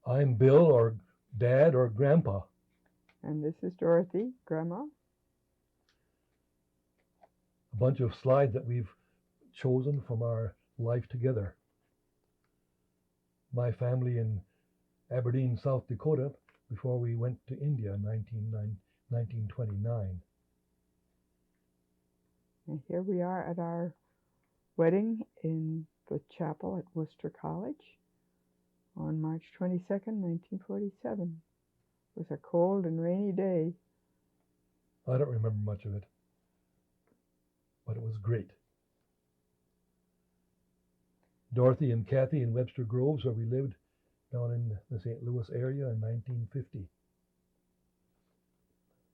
I'm Bill, or Dad, or Grandpa. And this is Dorothy, Grandma. A bunch of slides that we've chosen from our life together. My family in Aberdeen, South Dakota, before we went to India in 1929. And here we are at our wedding in the chapel at Worcester College on March 22nd, 1947. It was a cold and rainy day. I don't remember much of it, but it was great. Dorothy and Kathy in Webster Groves, where we lived down in the St. Louis area in 1950.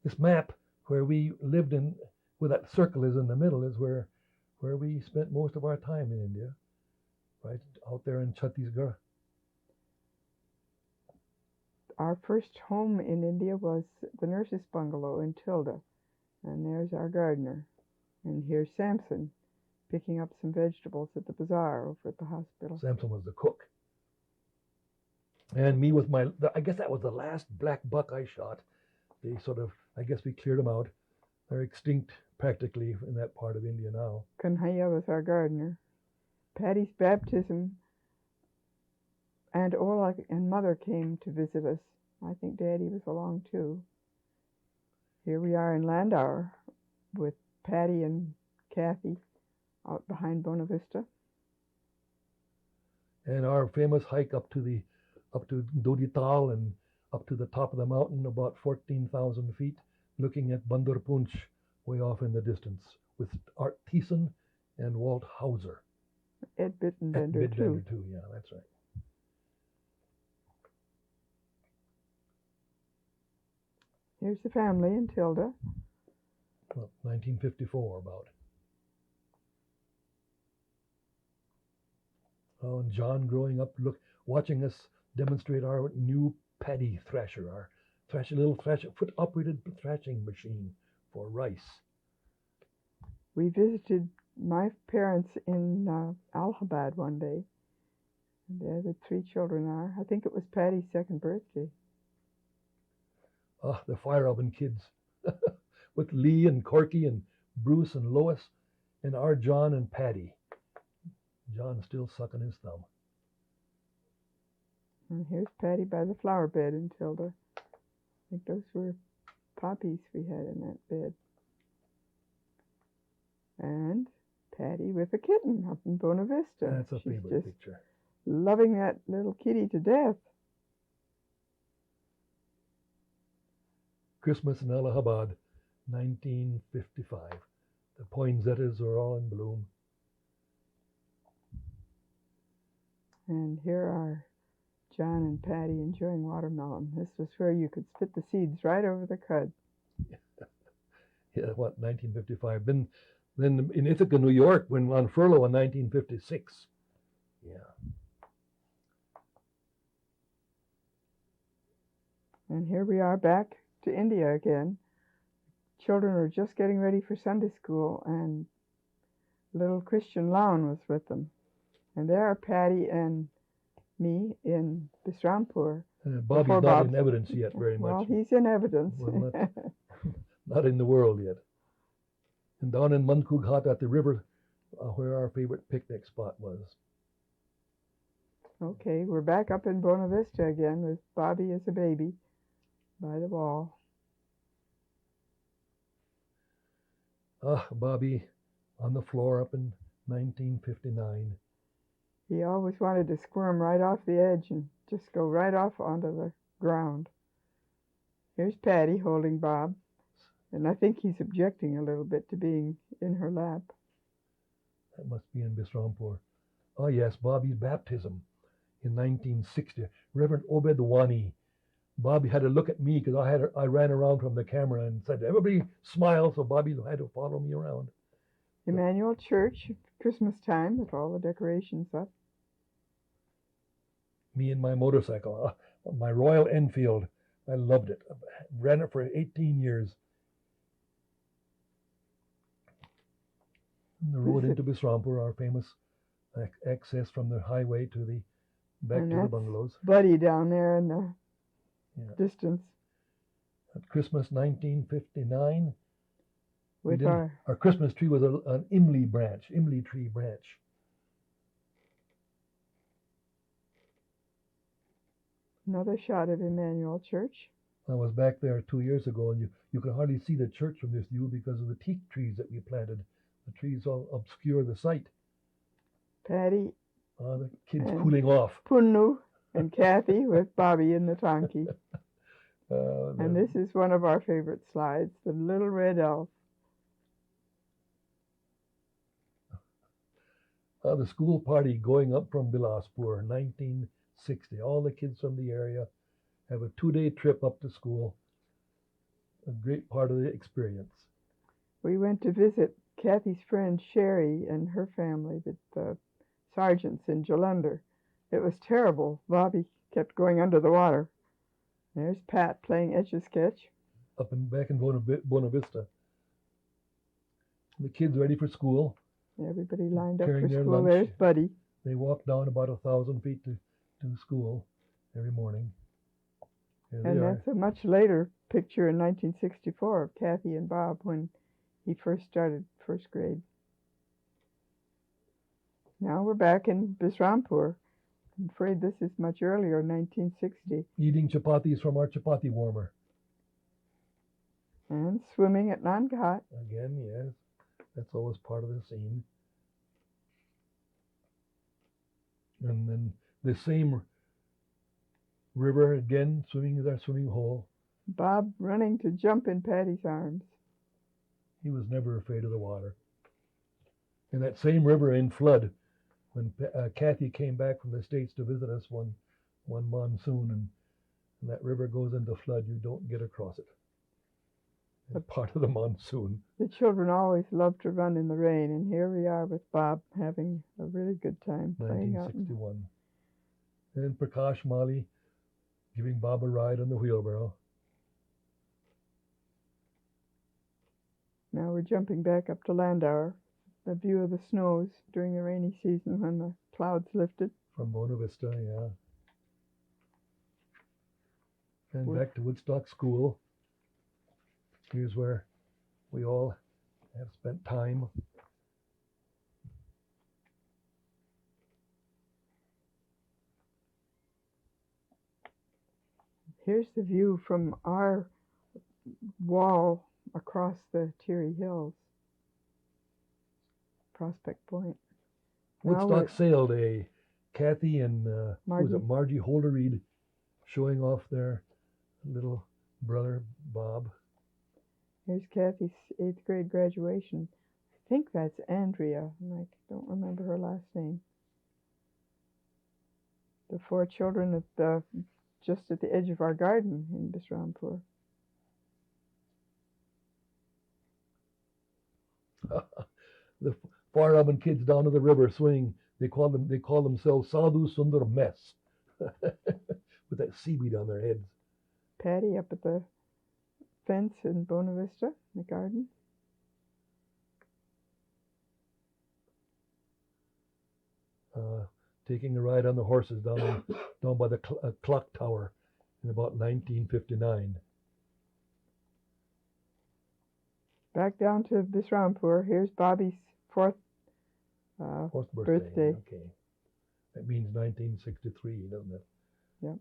This map where we lived in, where that circle is in the middle, is where we spent most of our time in India, right out there in Chhattisgarh. Our first home in India was the nurse's bungalow in Tilda. And there's our gardener. And here's Samson picking up some vegetables at the bazaar over at the hospital. Samson was the cook. And me with I guess that was the last black buck I shot. They sort of, I guess we cleared them out. They're extinct practically in that part of India now. Kanhaiya was our gardener. Patty's baptism, Aunt Ola and Mother came to visit us. I think Daddy was along too. Here we are in Landauer with Patty and Kathy out behind Buena Vista. And our famous hike up to Dodi Tal and up to the top of the mountain, about 14,000 feet, looking at Bandar Punch way off in the distance, with Art Thiessen and Walt Hauser. Ed Bittenbender too. Yeah, that's right. Here's the family in Tilda. Well, 1954 about. Oh, and John growing up, watching us demonstrate our new paddy thresher, our little foot-operated thrashing machine for rice. We visited my parents in Allahabad one day. And there the three children are. I think it was Patty's second birthday. Ah, the fire oven kids, with Lee and Corky and Bruce and Lois, and our John and Patty. John's still sucking his thumb. And here's Patty by the flower bed in Tilda. I think those were poppies we had in that bed. And Patty with a kitten up in Buena Vista. That's a She's favorite just picture. loving that little kitty to death. Christmas in Allahabad, 1955. The poinsettias are all in bloom. And here are John and Patty enjoying watermelon. This was where you could spit the seeds right over the cud. Yeah, 1955. Then in Ithaca, New York, when on furlough in 1956. Yeah. And here we are back to India again. Children are just getting ready for Sunday school, and little Christian Lown was with them. And there are Patty and me in Bisrampur. Bobby's not in evidence yet very much. Well, he's in evidence. Well, not in the world yet. And down in Mankughat at the river, where our favorite picnic spot was. Okay, we're back up in Buena Vista again with Bobby as a baby by the wall. Bobby on the floor up in 1959. He always wanted to squirm right off the edge and just go right off onto the ground. Here's Patty holding Bob, and I think he's objecting a little bit to being in her lap. That must be in Bisrampur. Oh yes, Bobby's baptism in 1960. Reverend Obed Wani. Bobby had to look at me because I ran around from the camera and said, "Everybody smile," so Bobby had to follow me around. Emmanuel Church, Christmas time with all the decorations up. Me and my motorcycle, my Royal Enfield. I loved it. I ran it for 18 years. And the road into Bisrampur, our famous access from the highway to the back And to the that's bungalows. Buddy down there in the Yeah. distance At Christmas 1959, with our Christmas tree was an Imley tree branch. another shot of Emmanuel Church. I was back there 2 years ago, and you could hardly see the church from this view because of the teak trees that we planted. The trees all obscure the sight. Patty The kids and cooling off. Punnu and Kathy with Bobby in the tonki. And this is one of our favorite slides, the little red elf. The school party going up from Bilaspur, 1960. All the kids from the area have a 2-day trip up to school. A great part of the experience. We went to visit Kathy's friend Sherry and her family, the sergeants in Jalandhar. It was terrible. Bobby kept going under the water. There's Pat playing Etch-a-Sketch. Back in Buena Vista. The kids ready for school. Everybody lined up Carrying for their school. lunch. There's Buddy. They walk down about 1,000 feet to school every morning. And that's a much later picture in 1964 of Kathy and Bob when he first started first grade. Now we're back in Bisrampur. I'm afraid this is much earlier, 1960. Eating chapatis from our chapati warmer. And swimming at Nanghat. Again, yes. That's always part of the scene. And then the same river again, swimming is our swimming hole. Bob running to jump in Patty's arms. He was never afraid of the water. And that same river in flood, when Kathy came back from the States to visit us one monsoon, and that river goes into flood, you don't get across it. It's part of the monsoon. The children always love to run in the rain, and here we are with Bob having a really good time playing out. 1961. And Prakash Mali giving Bob a ride on the wheelbarrow. Now we're jumping back up to Landauer, the view of the snows during the rainy season when the clouds lifted. From Buena Vista, yeah. And back to Woodstock School. Here's where we all have spent time. Here's the view from our wall across the Teary Hills. Prospect Point. Woodstock Sale Day. Kathy and Margie Holderreed showing off their little brother, Bob. Here's Kathy's 8th grade graduation. I think that's Andrea, and I don't remember her last name. The 4 children just at the edge of our garden in Bisrampur. The Far-Urban kids down to the river swimming. They call themselves Sadhu Sundar Mess, with that seaweed on their heads. Patty up at the fence in Buena Vista, in the garden. Taking a ride on the horses down by the clock tower in about 1959. Back down to Bisrampur. Here's Bobby's fourth birthday. Okay. That means 1963, doesn't it? Yep.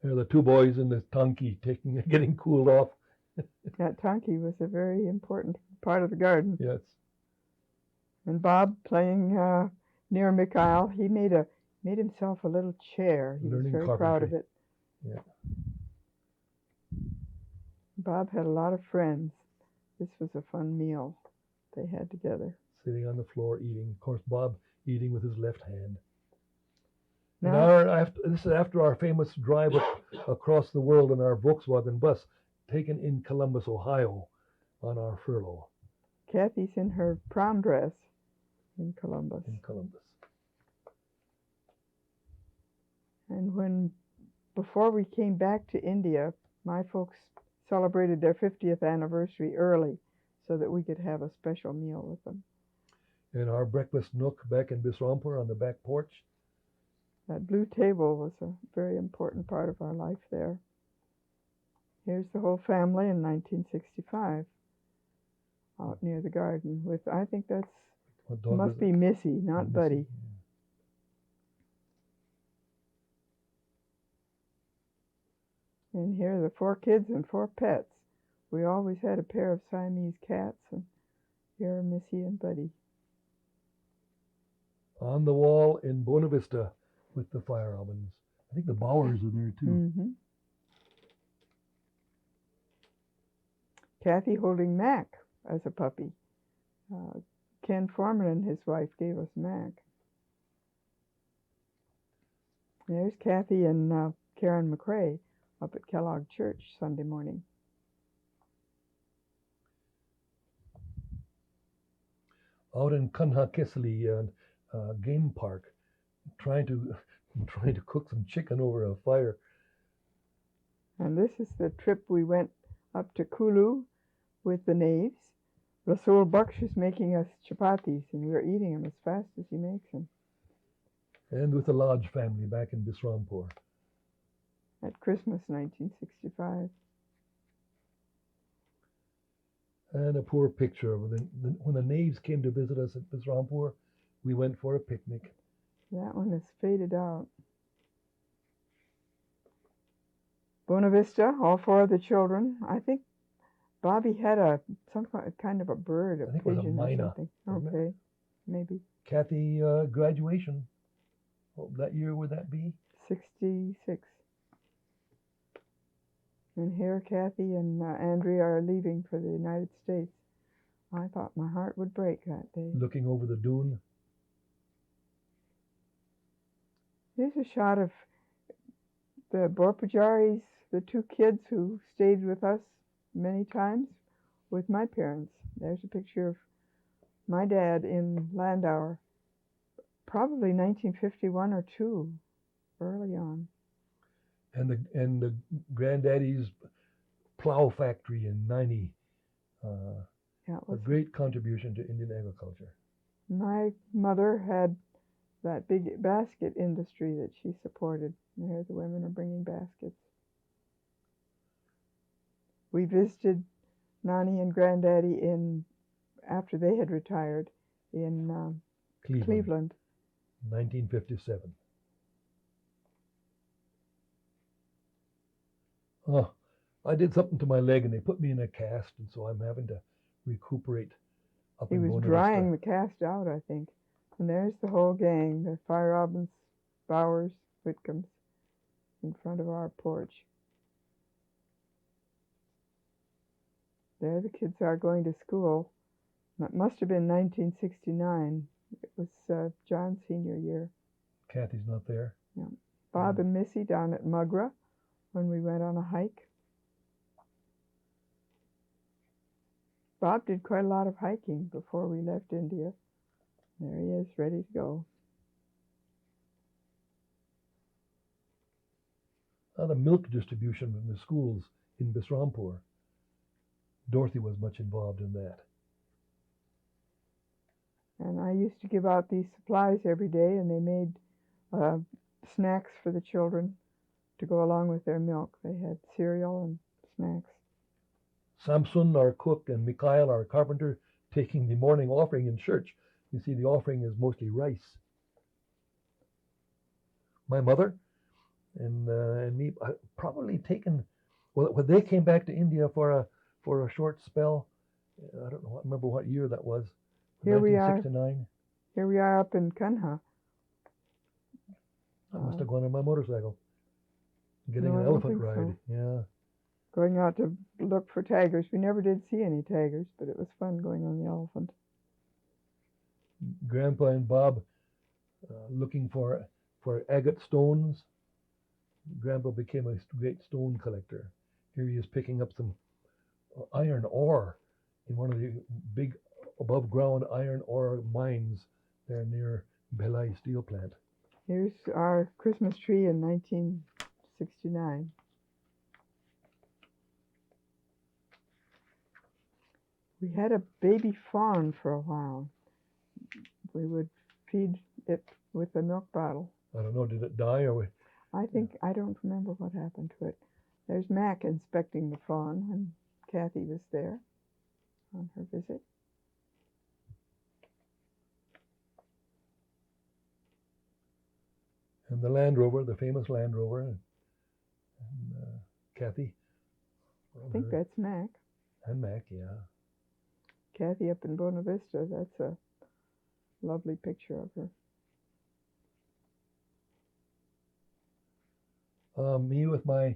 There are the 2 boys in the tonki getting cooled off. That tonki was a very important part of the garden. Yes. And Bob playing near Mikhail. He made himself a little chair. He was very proud of it. Yeah. Bob had a lot of friends. This was a fun meal they had together. Sitting on the floor eating. Of course, Bob eating with his left hand. Now, This is after our famous drive across the world in our Volkswagen bus, taken in Columbus, Ohio, on our furlough. Kathy's in her prom dress in Columbus. And before we came back to India, my folks celebrated their 50th anniversary early so that we could have a special meal with them. In our breakfast nook back in Bisrampur on the back porch, That blue table was a very important part of our life there. Here's the whole family in 1965 out near the garden with, I think that's, What dog was must it? be Missy, not Missy? Buddy. And here are the 4 kids and 4 pets. We always had a pair of Siamese cats, and here are Missy and Buddy. On the wall in Buena Vista with the fire robins. I think the Bowers are there too. Mm-hmm. Kathy holding Mac as a puppy. Ken Foreman and his wife gave us Mac. There's Kathy and Karen McCrae up at Kellogg Church Sunday morning. Out in Kanhakisli game park, trying to cook some chicken over a fire. And this is the trip we went up to Kulu with the Naves. Rasul Baksh is making us chapatis, and we're eating them as fast as he makes them. And with the Lodge family back in Bisrampur. At Christmas 1965. And a poor picture of when the Naves came to visit us at Bisrampur, we went for a picnic. That one is faded out. Buena Vista, all 4 of the children. I think Bobby had some kind of a bird, a I think it was a pigeon or myna, something. wasn't it? Okay, maybe. Kathy graduation. What that year would that be? 66. And here Kathy and Andrea are leaving for the United States. I thought my heart would break that day. Looking over the dune. Here's a shot of the Borpajaris, the 2 kids who stayed with us many times with my parents. There's a picture of my dad in Landauer, probably 1951 or 2, early on. And the granddaddy's plow factory in 90. A great contribution to Indian agriculture. My mother had that big basket industry that she supported. There the women are bringing baskets. We visited Nani and Granddaddy after they had retired in Cleveland. 1957. Oh, I did something to my leg and they put me in a cast, and so I'm having to recuperate up He in was Buena drying Vista. the cast out, I think. And there's the whole gang, the Fire Robins, Bowers, Whitcombs, in front of our porch. There the kids are going to school. That must have been 1969. It was John's senior year. Kathy's not there. Yeah. Bob and Missy down at Mugra when we went on a hike. Bob did quite a lot of hiking before we left India. There he is, ready to go. The milk distribution from the schools in Bisrampur. Dorothy was much involved in that. And I used to give out these supplies every day, and they made snacks for the children to go along with their milk. They had cereal and snacks. Samson, our cook, and Mikhail, our carpenter, taking the morning offering in church. You see, the offering is mostly rice. My mother and me probably taken. Well, when they came back to India for a short spell, I don't know. I remember what year that was. Here we are. 1969. Here we are up in Kanha. I must have gone on my motorcycle, getting No, I an don't elephant think ride. so. Yeah. Going out to look for tigers. We never did see any tigers, but it was fun going on the elephant. Grandpa and Bob looking for agate stones. Grandpa became a great stone collector. Here he is picking up some iron ore in one of the big above ground iron ore mines there near Belai steel plant. Here's our Christmas tree in 1969. We had a baby fawn for a while. We would feed it with a milk bottle. I don't know, did it die or? I think, I don't remember what happened to it. There's Mac inspecting the fawn when Kathy was there on her visit. And the Land Rover, the famous Land Rover, and Kathy. I think that's Mac. And Mac, yeah. Kathy up in Buena Vista, that's a lovely picture of her. Me with my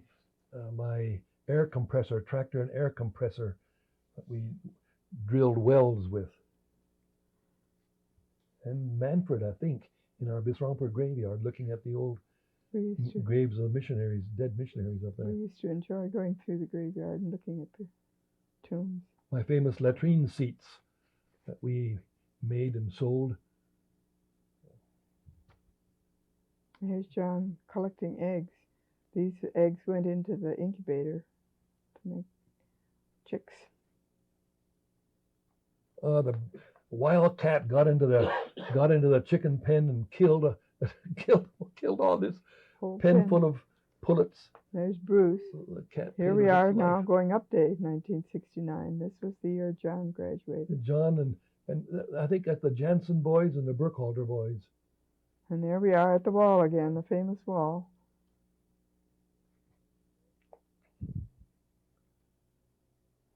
my air compressor, tractor and air compressor that we drilled wells with. And Manfred, I think, in our Bisrampur graveyard, looking at the old graves of missionaries, dead missionaries up there. We used to enjoy going through the graveyard and looking at the tombs. My famous latrine seats that we made and sold. Here's John collecting eggs. These eggs went into the incubator to make chicks. The wildcat got into the chicken pen and killed all this Whole pen full of pullets. There's Bruce. The cat Here we are now going up to 1969. This was the year John graduated. John and I think at the Jansen boys and the Burkhalter boys. And there we are at the wall again, the famous wall.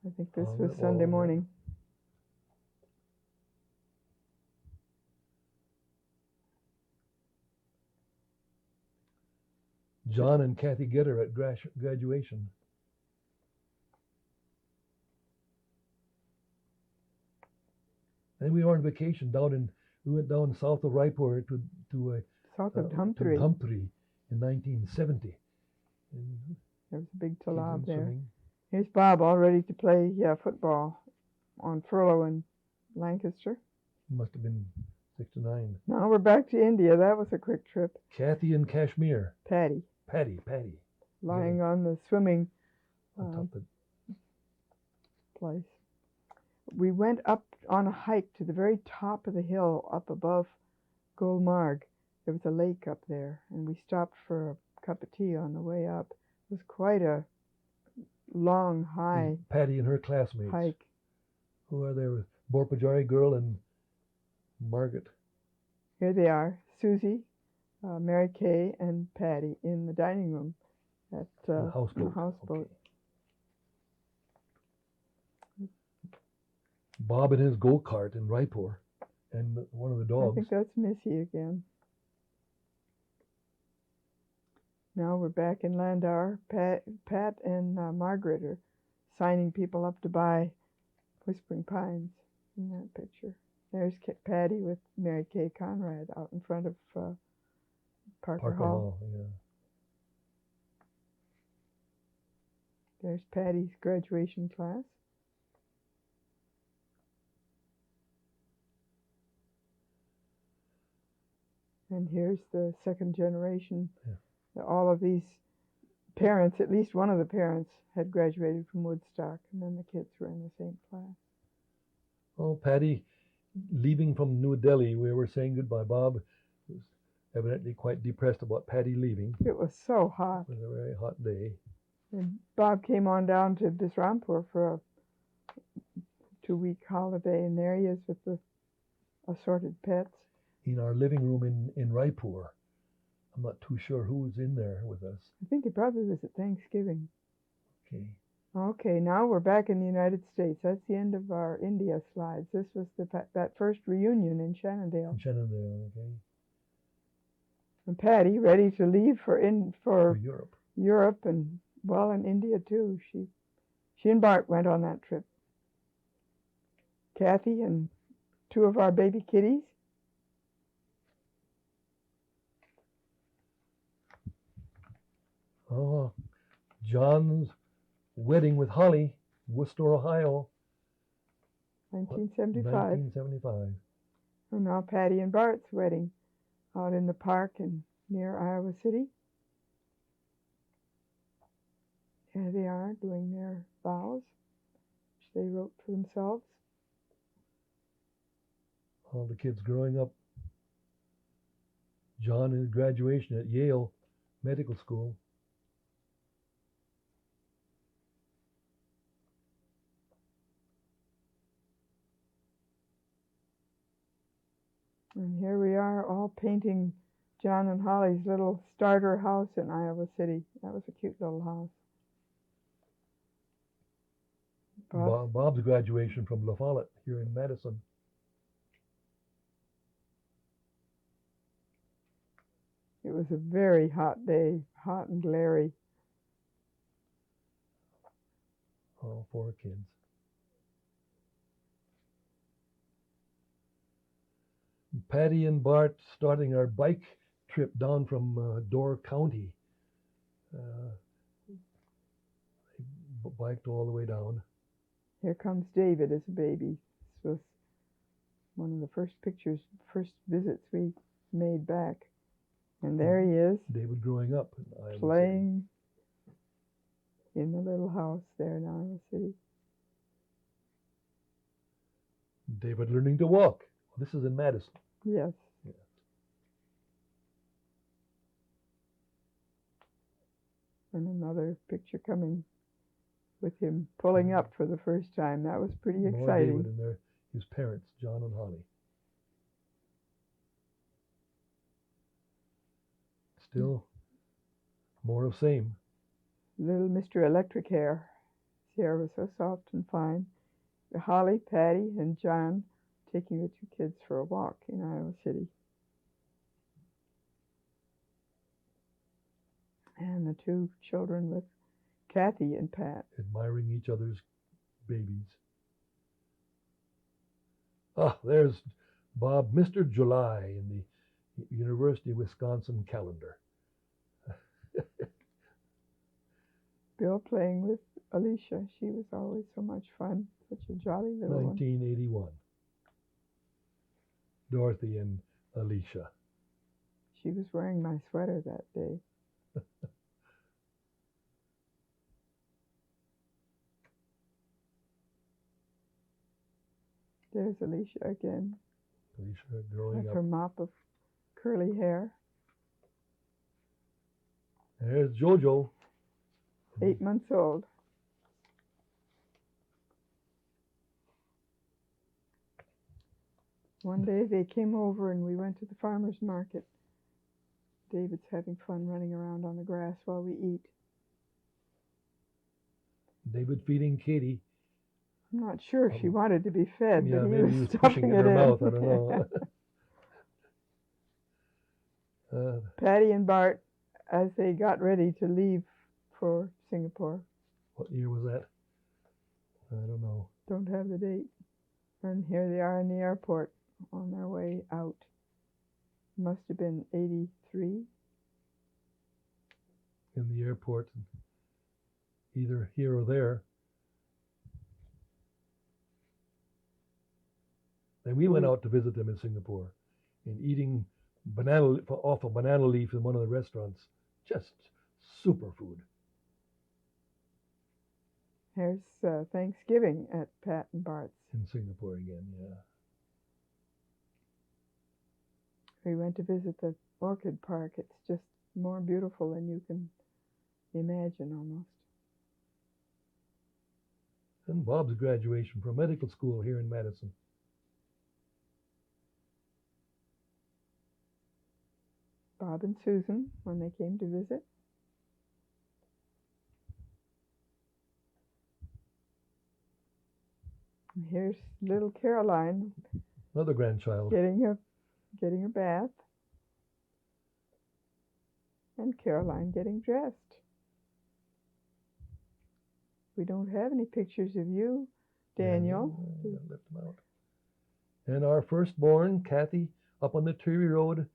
I think this was Sunday morning. John and Kathy Gitter at graduation. Then we were on vacation we went down south of Raipur to south of Humphrey in 1970. There was a big talab there. Swimming. Here's Bob all ready to play football on furlough in Lancaster. Must have been 69. Now we're back to India. That was a quick trip. Kathy in Kashmir. Patty. Lying on the swimming place. We went up on a hike to the very top of the hill up above Gulmarg. There was a lake up there, and we stopped for a cup of tea on the way up. It was quite a long, high Patty and her classmates. Hike. Who are there? Borpajari girl and Margaret. Here they are, Susie, Mary Kay, and Patty in the dining room at houseboat. Okay. Bob in his go-kart in Raipur, and one of the dogs. I think that's Missy again. Now we're back in Landauer. Pat and Margaret are signing people up to buy Whispering Pines in that picture. There's Patty with Mary Kay Conrad out in front of Parker Hall. Yeah. There's Patty's graduation class. And here's the second generation. Yeah. All of these parents, at least one of the parents, had graduated from Woodstock, and then the kids were in the same class. Oh, Patty, leaving from New Delhi, we were saying goodbye. Bob was evidently quite depressed about Patty leaving. It was so hot. It was a very hot day. And Bob came on down to Bisrampur for a 2-week holiday, and there he is with the assorted pets. In our living room in Raipur. I'm not too sure who was in there with us. I think it probably was at Thanksgiving. Okay. Okay, now we're back in the United States. That's the end of our India slides. This was that first reunion in Shenandoah. In Shenandoah, okay. And Patty, ready to leave for Europe. Europe and in India too. She and Bart went on that trip. Kathy and 2 of our baby kitties. Oh, John's wedding with Holly, Worcester, Ohio. 1975. 1975. And now Patty and Bart's wedding out in the park near Iowa City. Here they are doing their vows, which they wrote for themselves. All the kids growing up. John and his graduation at Yale Medical School. And here we are all painting John and Holly's little starter house in Iowa City. That was a cute little house. Bob's graduation from La Follette here in Madison. It was a very hot day, hot and glary. All 4 kids. Patty and Bart starting our bike trip down from Door County. They biked all the way down. Here comes David as a baby. This was one of the first visits we made back. And there he is. David growing up in Iowa playing City. In the little house there in Iowa City. David learning to walk. This is in Madison. Yes. Yeah. And another picture coming with him pulling up for the first time. That was pretty More exciting. David and his parents, John and Holly. Still more of same. Little Mr. Electric Hair. His hair was so soft and fine. Holly, Patty, and John taking the 2 kids for a walk in Iowa City. And the 2 children with Kathy and Pat. Admiring each other's babies. Ah, there's Bob, Mr. July in the University of Wisconsin calendar. Bill playing with Alicia. She was always so much fun. Such a jolly little 1981. Dorothy and Alicia. She was wearing my sweater that day. There's Alicia again. Alicia growing with up. Her mop of curly hair. There's Jojo. 8 months old. One day they came over and we went to the farmer's market. David's having fun running around on the grass while we eat. David feeding Katie. I'm not sure if she wanted to be fed, Yeah, but maybe he was pushing stuffing it in it her in. mouth. I don't know. Patty and Bart, as they got ready to leave for Singapore. What year was that? I don't know. Don't have the date. And here they are in the airport on their way out. Must have been 83. In the airport, either here or there. And we went out to visit them in Singapore and eating off a banana leaf in one of the restaurants. Just super food. Here's Thanksgiving at Pat and Bart's. In Singapore again, yeah. We went to visit the orchid park. It's just more beautiful than you can imagine almost. And Bob's graduation from medical school here in Madison. Bob and Susan when they came to visit. And here's little Caroline. Another grandchild. Getting a bath. And Caroline getting dressed. We don't have any pictures of you, Daniel. Left them out. And our firstborn, Kathy, up on the Terry Road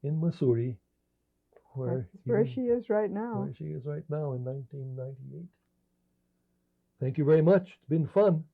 in Missouri, where she is right now. Where she is right now in 1998. Thank you very much. It's been fun.